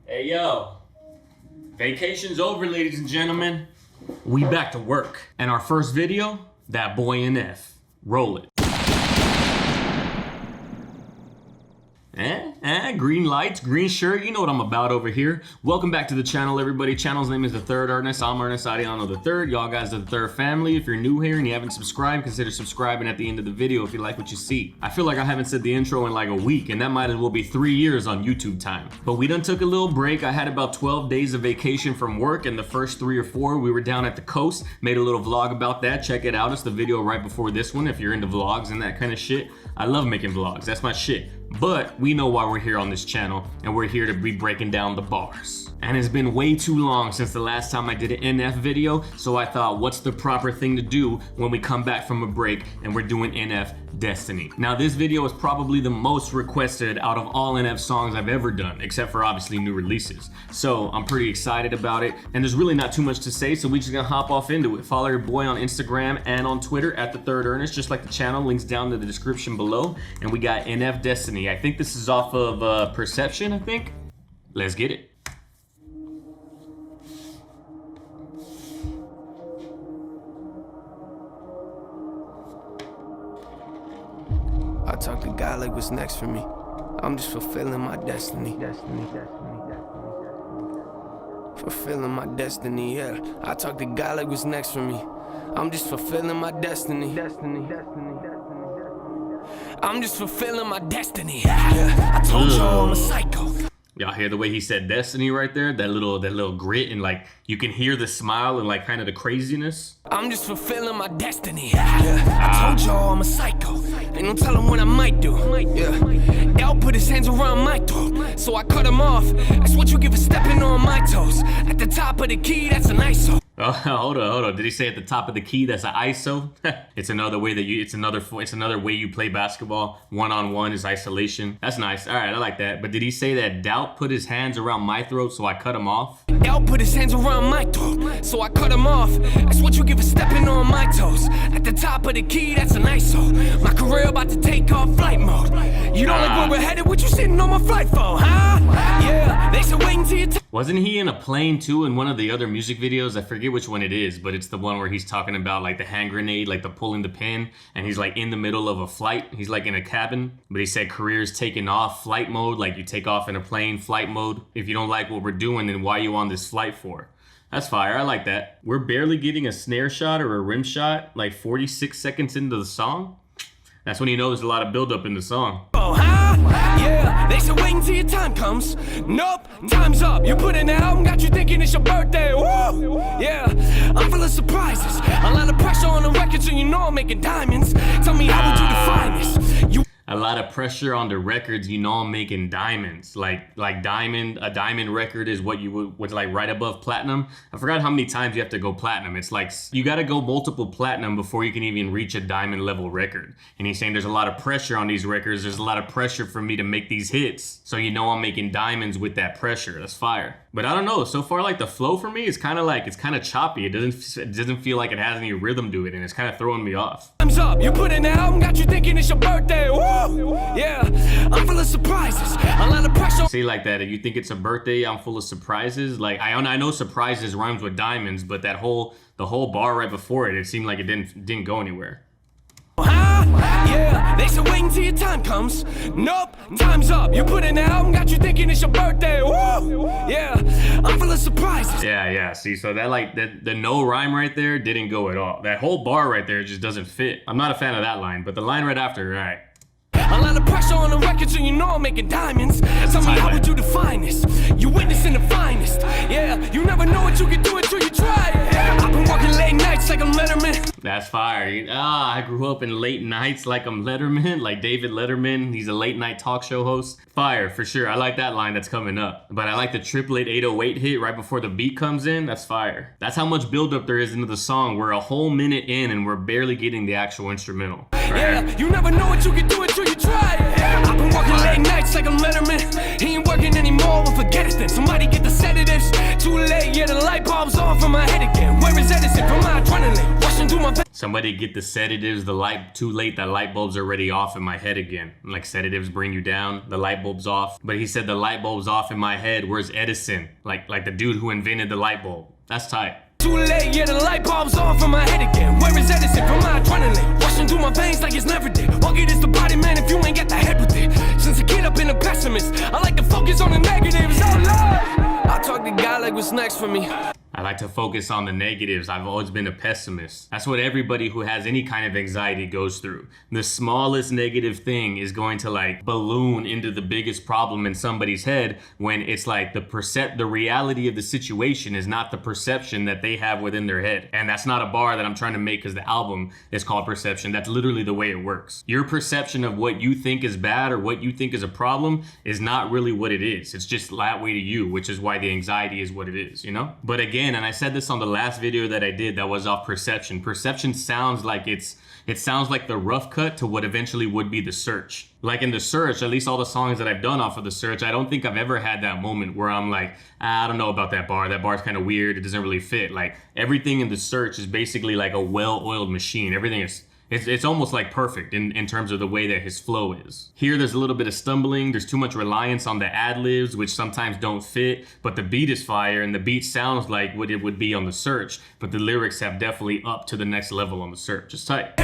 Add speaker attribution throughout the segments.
Speaker 1: Hey yo, vacation's over, ladies and gentlemen. We back to work. And our first video, that boy NF. Roll it. Green lights, green shirt, you know what I'm about over here. Welcome back to the channel, everybody. Channel's name is The Third Ernest. I'm Ernest Ariano the Third. Y'all guys are the Third family. If you're new here and you haven't subscribed, consider subscribing at the end of the video if you like what you see. I feel like I haven't said the intro in like a week, and that might as well be 3 years on YouTube time. But we done took a little break. I had about 12 days of vacation from work, and the first 3 or 4 we were down at the coast. Made a little vlog about that. Check it out. It's the video right before this one if you're into vlogs and that kind of shit. I love making vlogs. That's my shit. But we know why we're here on this channel, and we're here to be breaking down the bars. And it's been way too long since the last time I did an NF video, so I thought, what's the proper thing to do when we come back from a break and we're doing NF Destiny. Now this video is probably the most requested out of all NF songs I've ever done, except for obviously new releases. So I'm pretty excited about it, and there's really not too much to say, so we're just gonna hop off into it. Follow your boy on Instagram and on Twitter at TheThirdErnest, just like the channel, links down in the description below. And we got NF Destiny. I think this is off of Perception, I think. Let's get it.
Speaker 2: I talk to God like what's next for me. I'm just fulfilling my destiny. Fulfilling my destiny, yeah. I talk to God like what's next for me. I'm just fulfilling my destiny. I'm just fulfilling my destiny. Yeah. I told y'all I'm a psycho.
Speaker 1: Y'all hear the way he said destiny right there? That little grit, and like you can hear the smile and like kind of the craziness.
Speaker 2: I'm just fulfilling my destiny. Yeah. I told y'all I'm a psycho. Ain't no telling what I might do. Yeah. Yall put his hands around my throat, so I cut him off. That's what you give for stepping on my toes. At the top of the key, that's an ISO.
Speaker 1: Oh, hold on. Did he say at the top of the key that's an ISO? It's another way that it's another way you play basketball. One-on-one is isolation. That's nice. All right, I like that. But did he say that Doubt put his hands around my throat, so I cut him off?
Speaker 2: Yall put his hands around my throat, so I cut him off. That's what you give for stepping on my toes. At the top of the key, that's an ISO. My career about to take off flight mode. You don't like where we're headed? What you sitting on my flight for, huh? Yeah, they said wait until you
Speaker 1: Wasn't he in a plane too in one of the other music videos? I forget which one it is, but it's the one where he's talking about like the hand grenade, like the pulling the pin, and he's like in the middle of a flight. He's like in a cabin, but he said career's taking off flight mode, like you take off in a plane flight mode. If you don't like what we're doing, then why are you on this flight for? That's fire, I like that. We're barely getting a snare shot or a rim shot like 46 seconds into the song. That's when you know there's a lot of buildup in the song.
Speaker 2: Oh, huh? Yeah, they said wait until your time comes. Nope, time's up. You put in the album, got you thinking it's your birthday. Woo! Yeah, I'm full of surprises. A lot of pressure on the record, so you know I'm making diamonds. Tell me how would you define this?
Speaker 1: A lot of pressure on the records, you know I'm making diamonds. Like a diamond record is what you would like right above platinum. I forgot how many times you have to go platinum. It's like you gotta go multiple platinum before you can even reach a diamond level record. And he's saying there's a lot of pressure on these records. There's a lot of pressure for me to make these hits. So you know I'm making diamonds with that pressure. That's fire. But I don't know, so far like the flow for me is kind of choppy. It doesn't feel like it has any rhythm to it, and it's kind of throwing me off.
Speaker 2: Time's up. You put in the album, got you thinking it's your birthday. Woo! Yeah, I'm full of surprises. A lot of pressure.
Speaker 1: Say like that, if you think it's a birthday, I'm full of surprises. Like I know surprises rhymes with diamonds, but the whole bar right before it seemed like it didn't go anywhere.
Speaker 2: Yeah, they said wait until your time comes. Nope, time's up. You put in the album, got you thinking it's your birthday. Woo! Yeah, I'm full of surprises.
Speaker 1: Yeah. See, so that the no rhyme right there didn't go at all. That whole bar right there just doesn't fit. I'm not a fan of that line, but the line right after, all right.
Speaker 2: A lot of pressure on the record, so you know I'm making diamonds. Tell me how would you define this? You witnessing the finest. Yeah, you never know what you can do until you try it. I've been working late nights like I'm Letterman.
Speaker 1: That's fire. I grew up in late nights like I'm Letterman, like David Letterman. He's a late night talk show host. Fire, for sure. I like that line that's coming up. But I like the triplet 808 hit right before the beat comes in. That's fire. That's how much buildup there is into the song. We're a whole minute in and we're barely getting the actual instrumental. Right?
Speaker 2: Yeah, you never know what you can do until you try it. I've been working late nights like I'm Letterman. He ain't working anymore, well forget it then. Somebody get the sedatives. Too late, yeah, the light bulb's on from my head again. Where is Edison from my adrenaline? Rushing through my
Speaker 1: Somebody get the sedatives, the light, too late, that light bulb's already off in my head again. Like sedatives bring you down, the light bulb's off. But he said the light bulb's off in my head, where's Edison? Like the dude who invented the light bulb. That's tight.
Speaker 2: Too late, yeah, the light bulb's off in my head again. Where is Edison from my adrenaline? Rushing through my veins like it's never did. Walk it is the body, man, if you ain't got the head with it. Since a kid, I've been a pessimist. I like to focus on the negatives. Oh, Lord. I talk to God like what's next for me.
Speaker 1: I like to focus on the negatives. I've always been a pessimist. That's what everybody who has any kind of anxiety goes through. The smallest negative thing is going to like balloon into the biggest problem in somebody's head when it's like the reality of the situation is not the perception that they have within their head. And that's not a bar that I'm trying to make because the album is called Perception. That's literally the way it works. Your perception of what you think is bad or what you think is a problem is not really what it is. It's just that way to you, which is why the anxiety is what it is, you know? But again, and I said this on the last video that I did that was off Perception. Perception sounds like it sounds like the rough cut to what eventually would be The Search. Like in The Search, at least all the songs that I've done off of The Search, I don't think I've ever had that moment where I'm like, I don't know about that bar. That bar's kind of weird. It doesn't really fit. Like everything in The Search is basically like a well-oiled machine. Everything is It's almost like perfect in terms of the way that his flow is. Here, there's a little bit of stumbling. There's too much reliance on the ad-libs, which sometimes don't fit, but the beat is fire and the beat sounds like what it would be on The Search, but the lyrics have definitely upped to the next level on The Search. It's tight.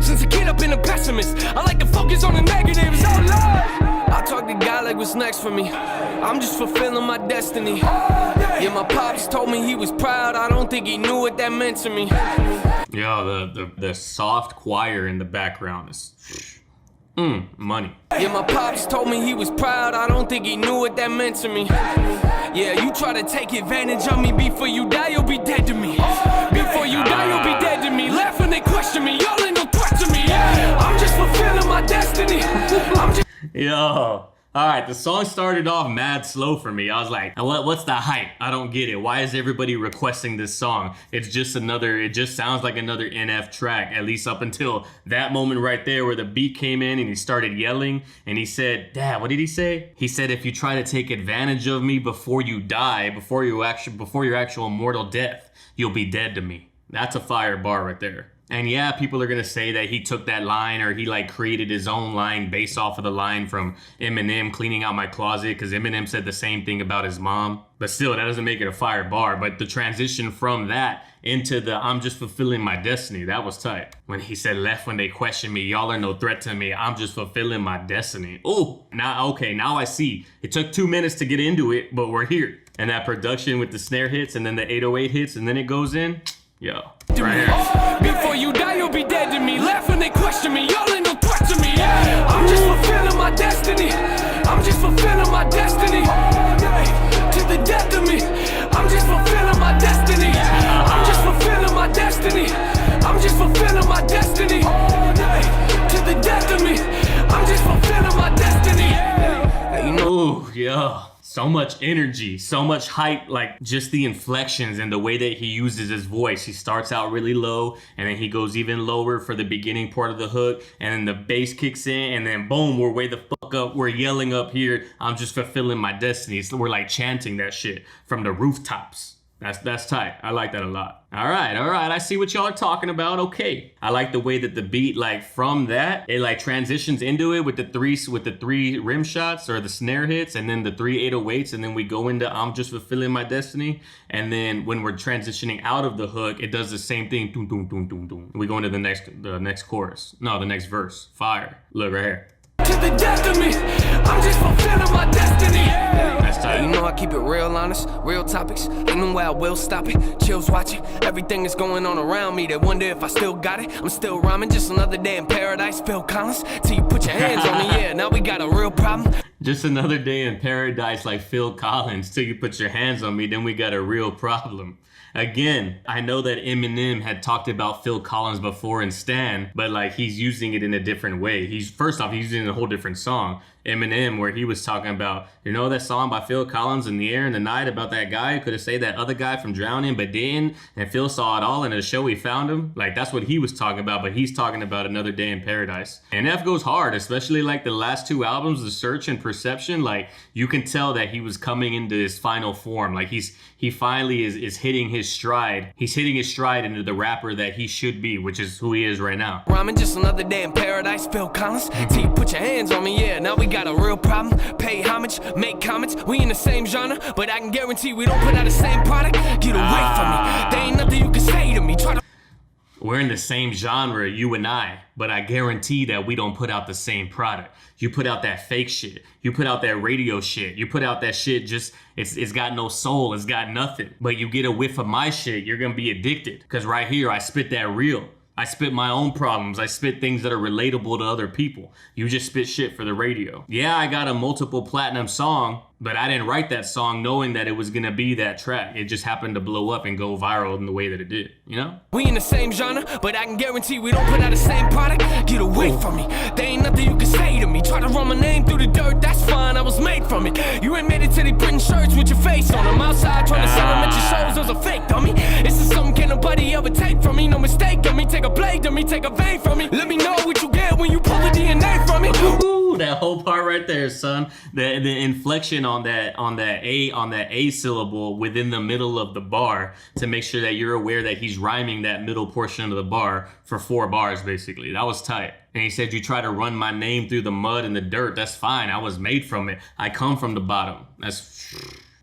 Speaker 2: Since a kid, I've been a pessimist. I like to focus on the negatives. Oh, Lord. I talk to God like what's next for me. I'm just fulfilling my destiny. Yeah, my pops told me he was proud. I don't think he knew what that meant to me.
Speaker 1: Yo, the soft choir in the background is money.
Speaker 2: Yeah, my pops told me he was proud. I don't think he knew what that meant to me. Yeah, you try to take advantage of me. Before you die, you'll be dead to me. Before you die, you'll be dead to me. Laugh when they question me. Y'all ain't no threat to me. Yeah, I'm just fulfilling my destiny.
Speaker 1: Yo. All right, the song started off mad slow for me. I was like, what's the hype? I don't get it. Why is everybody requesting this song? It just sounds like another NF track, at least up until that moment right there where the beat came in and he started yelling and he said, Dad, what did he say? He said, if you try to take advantage of me before you die, before your actual mortal death, you'll be dead to me. That's a fire bar right there. And yeah, people are gonna say that he took that line or he like created his own line based off of the line from Eminem, Cleaning Out My Closet, because Eminem said the same thing about his mom. But still, that doesn't make it a fire bar. But the transition from that into the I'm just fulfilling my destiny, that was tight. When he said left when they question me, y'all are no threat to me, I'm just fulfilling my destiny. Oh, now I see. It took 2 minutes to get into it, but we're here. And that production with the snare hits and then the 808 hits and then it goes in. Yo, right here.
Speaker 2: Before you die, you'll be dead to me. Laugh when they question me. Y'all ain't no threat to me. Yeah, I'm just fulfilling my destiny. I'm just fulfilling my destiny. To the death of me. I'm just fulfilling my destiny. I'm just fulfilling my destiny. I'm just fulfilling my destiny. To the death of me. I'm just fulfilling my destiny.
Speaker 1: You know, yeah. So much energy, so much hype, like just the inflections and the way that he uses his voice. He starts out really low and then he goes even lower for the beginning part of the hook and then the bass kicks in and then boom, we're way the fuck up. We're yelling up here, I'm just fulfilling my destiny. So we're like chanting that shit from the rooftops. That's tight. I like that a lot. All right. I see what y'all are talking about. Okay. I like the way that the beat, like from that, it like transitions into it with the three rim shots or the snare hits and then the 3 808s and then we go into I'm just fulfilling my destiny. And then when we're transitioning out of the hook, it does the same thing. Doom, doom, doom, doom, doom. We go into the next chorus. No, the next verse. Fire. Look right here.
Speaker 2: To the death of me, I'm just fulfilling my destiny.
Speaker 1: That's tight.
Speaker 2: You know I keep it real honest, real topics. Ain't no way I will stop it. Chills watching everything that's going on around me. They wonder if I still got it. I'm still rhyming, just another day in paradise. Phil Collins, till you put your hands on me. Yeah, now we got a real problem.
Speaker 1: Just another day in paradise like Phil Collins. Till you put your hands on me, then we got a real problem. Again, I know that Eminem had talked about Phil Collins before in Stan, but like he's using it in a different way. He's using a whole different song. Eminem, where he was talking about, you know that song by Phil Collins, In the Air in the Night, about that guy who could have saved that other guy from drowning but didn't, and Phil saw it all in a show he found him. Like that's what he was talking about, but he's talking about Another Day in Paradise. And F goes hard, especially like the last two albums, The Search and perception, like you can tell that he was coming into his final form. Like he finally is hitting his stride. He's hitting his stride into the rapper that he should be, which is who he is right now.
Speaker 2: Rhyming just another day in paradise, Phil Collins. Till you put your hands on me, yeah, now we got a real problem. Pay homage, make comments, we in the same genre, but I can guarantee we don't put out the same product. Get away from me, there ain't nothing you can say to me. Try to
Speaker 1: We're in the same genre, you and I, but I guarantee that we don't put out the same product. You put out that fake shit. You put out that radio shit. You put out that shit just, it's got no soul. It's got nothing. But you get a whiff of my shit, you're gonna be addicted. Because right here, I spit that real. I spit my own problems. I spit things that are relatable to other people. You just spit shit for the radio. Yeah, I got a multiple platinum song, but I didn't write that song knowing that it was gonna be that track. It just happened to blow up and go viral in the way that it did, you know?
Speaker 2: We in the same genre, but I can guarantee we don't put out the same product. Get away from me, there ain't nothing you can say to me. Try to run my name through the dirt, that's fine, I was made from it. You ain't made it to the printing shirts with your face on them. Outside trying to sell them at your shows, those are fake, dummy. This is something can't nobody ever take from me. No mistake on me, take a blade to me, take a vein from me. Let me know what you get when you pull the DNA from me.
Speaker 1: Ooh, that whole part right there, son. The inflection on that A syllable within the middle of the bar to make sure that you're aware that he's rhyming that middle portion of the bar for 4 bars, basically. That was tight. And he said, you try to run my name through the mud and the dirt. That's fine. I was made from it. I come from the bottom.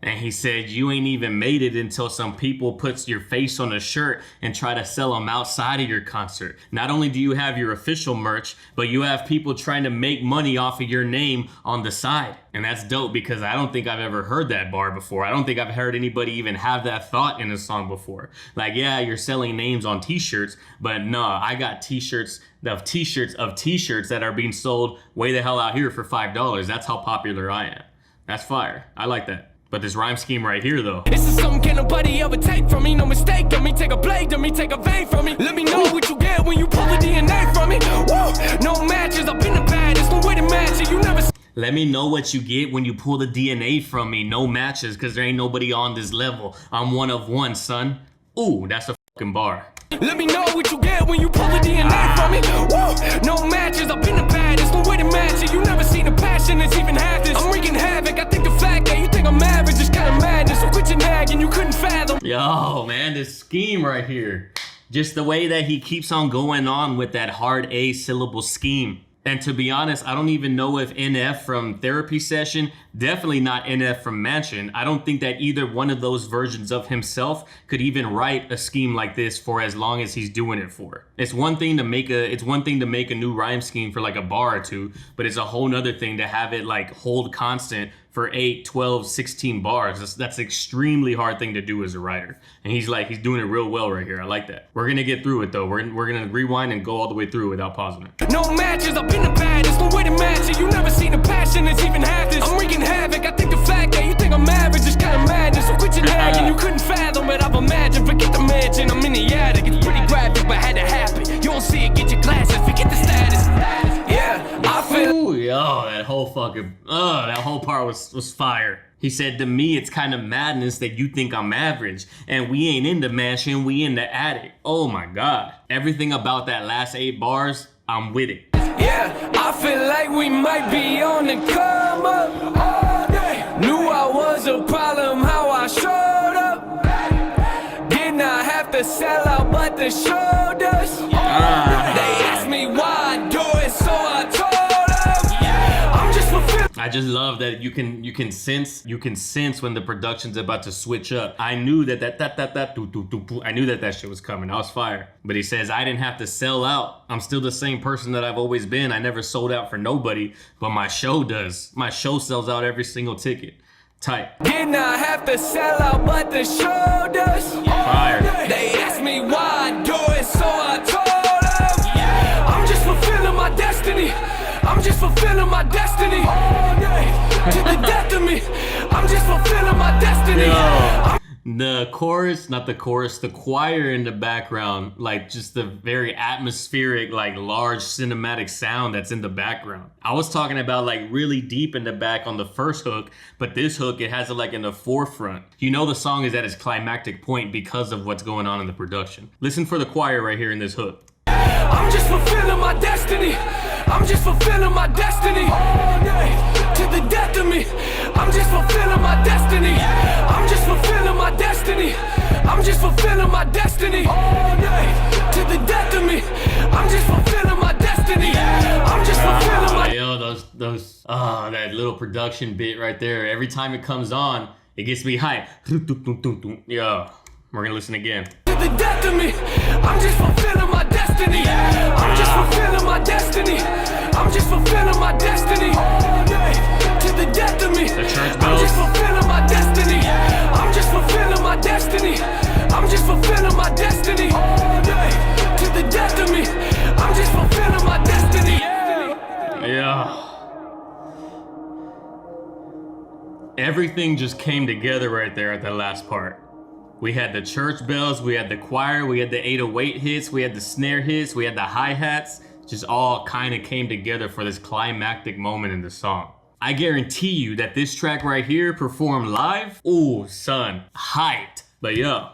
Speaker 1: And he said, you ain't even made it until some people puts your face on a shirt and try to sell them outside of your concert. Not only do you have your official merch, but you have people trying to make money off of your name on the side. And that's dope because I don't think I've ever heard that bar before. I don't think I've heard anybody even have that thought in a song before. Like, yeah, you're selling names on t-shirts, but no, I got t-shirts of t-shirts that are being sold way the hell out here for $5. That's how popular I am. That's fire. I like that. But this rhyme scheme right here, though.
Speaker 2: This is something can't nobody ever take from me. No mistake on me, take a blade to me, take a vein from me. Let me know what you get when you pull the DNA from me. Woo! No matches up in the bag, there's no way to match it. You never.
Speaker 1: Let me know what you get when you pull the DNA from me. No matches, because there ain't nobody on this level. I'm one of one, son. Ooh, that's a fucking bar.
Speaker 2: Let me know what you get when you pull the DNA from me. Woo! No matches up in the bag, there's no way to match it. You never seen the passion that's even half this. I'm wreaking havoc. I think the fact that you think I'm average is kind of madness. So quit your nagging, you couldn't fathom.
Speaker 1: Yo, man, this scheme right here. Just the way that he keeps on going on with that hard A syllable scheme. And to be honest, I don't even know if NF from Therapy Session, definitely not NF from Mansion. I don't think that either one of those versions of himself could even write a scheme like this for as long as he's doing it for. It's one thing to make a new rhyme scheme for like a bar or two, but it's a whole nother thing to have it like hold constant for 8, 12, 16 bars. That's an extremely hard thing to do as a writer. And he's doing it real well right here. I like that. We're gonna get through it though. We're gonna rewind and go all the way through without pausing it.
Speaker 2: No matches up in the bag, there's no way to match it. You never seen the passion that's even half this. I'm wreaking havoc. I think the fact that you think I'm average is kind of madness. So quit your nagging, you couldn't fathom it. I've imagined. Forget the mansion, I'm in the attic. It's pretty graphic, but had to happen. You don't see it, get your glasses. Forget the status. Yeah, I feel.
Speaker 1: Ooh, yo, that whole part was fire. He said, to me, it's kind of madness that you think I'm average. And we ain't in the mansion, we in the attic. Oh my God. Everything about that last 8 bars, I'm with it.
Speaker 2: Yeah, I feel like we might be on the come up all day. Knew I was a problem, how I showed up. Did not have to sell out, but the show does. They asked me why I do it, so I told them. I'm just fulfilled.
Speaker 1: I just love that you can sense when the production's about to switch up. I knew that I knew that shit was coming. I was fire. But he says, I didn't have to sell out. I'm still the same person that I've always been. I never sold out for nobody, but my show does. My show sells out every single ticket. Tight.
Speaker 2: Did not have to sell out, but the show does.
Speaker 1: Fire.
Speaker 2: They asked me why I do it, so I told them. I'm just fulfilling my destiny. I'm just fulfilling my destiny. To the death of me. I'm just fulfilling my destiny.
Speaker 1: The chorus, not the chorus, the choir in the background, like just the very atmospheric, like large cinematic sound that's in the background. I was talking about like really deep in the back on the first hook, but this hook, it has it like in the forefront. You know the song is at its climactic point because of what's going on in the production. Listen for the choir right here in this hook.
Speaker 2: I'm just fulfilling my destiny. I'm just fulfilling my destiny. To the death of me. I'm just fulfilling my destiny. I'm just fulfilling my destiny. I'm just fulfilling my destiny. All day to the death of me. I'm just fulfilling my destiny. I'm just fulfilling my.
Speaker 1: Yo, that little production bit right there. Every time it comes on, it gets me hyped. Yo, we're gonna listen again.
Speaker 2: To the death of me. I'm just fulfilling my destiny. I'm just fulfilling my destiny. I'm just fulfilling my destiny. All day to the death of me.
Speaker 1: The church
Speaker 2: I'm
Speaker 1: bells.
Speaker 2: just fulfilling my destiny. I'm just fulfilling my destiny. I'm just fulfilling my destiny. All day to the death of me. I'm just fulfilling my destiny.
Speaker 1: Yeah. Everything just came together right there at that last part. We had the church bells, we had the choir, we had the 808 hits, we had the snare hits, we had the hi-hats. Just all kind of came together for this climactic moment in the song. I guarantee you that this track right here performed live, ooh, son, hyped. But yo,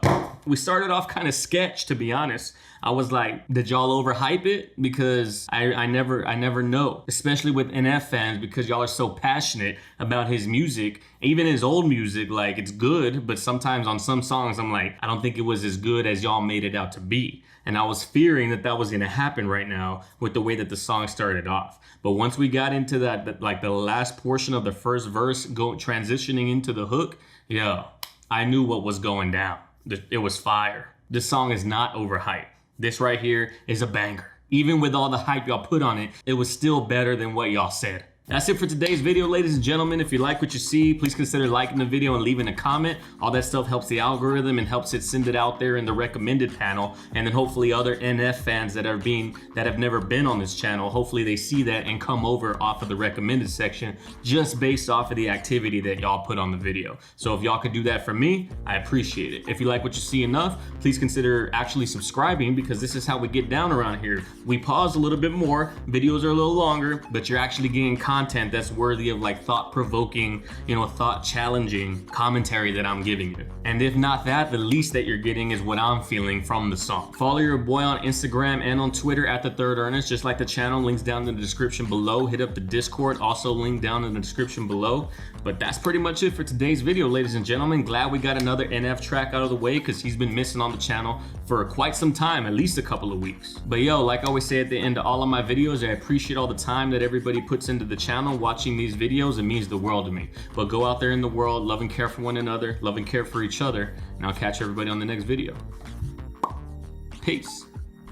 Speaker 1: we started off kind of sketch, to be honest. I was like, did y'all overhype it? Because I never know, especially with NF fans, because y'all are so passionate about his music, even his old music. Like, it's good, but sometimes on some songs, I'm like, I don't think it was as good as y'all made it out to be. And I was fearing that was gonna happen right now with the way that the song started off. But once we got into that, like the last portion of the first verse, transitioning into the hook, yo, I knew what was going down. It was fire. This song is not overhyped. This right here is a banger. Even with all the hype y'all put on it, it was still better than what y'all said. That's it for today's video, ladies and gentlemen. If you like what you see, please consider liking the video and leaving a comment. All that stuff helps the algorithm and helps it send it out there in the recommended panel. And then hopefully other NF fans that have never been on this channel, hopefully they see that and come over off of the recommended section just based off of the activity that y'all put on the video. So if y'all could do that for me, I appreciate it. If you like what you see enough, please consider actually subscribing, because this is how we get down around here. We pause a little bit more, videos are a little longer, but you're actually getting content that's worthy of like thought-provoking, thought-challenging commentary that I'm giving you. And if not that, the least that you're getting is what I'm feeling from the song. Follow your boy on Instagram and on Twitter at TheThirdErnest, just like the channel. Links down in the description below. Hit up the Discord, also linked down in the description below. But that's pretty much it for today's video, ladies and gentlemen. Glad we got another NF track out of the way, because he's been missing on the channel for quite some time, at least a couple of weeks. But yo, like I always say at the end of all of my videos, I appreciate all the time that everybody puts into the channel watching these videos. It means the world to me. But go out there in the world, love and care for one another, love and care for each other, and I'll catch everybody on the next video. Peace.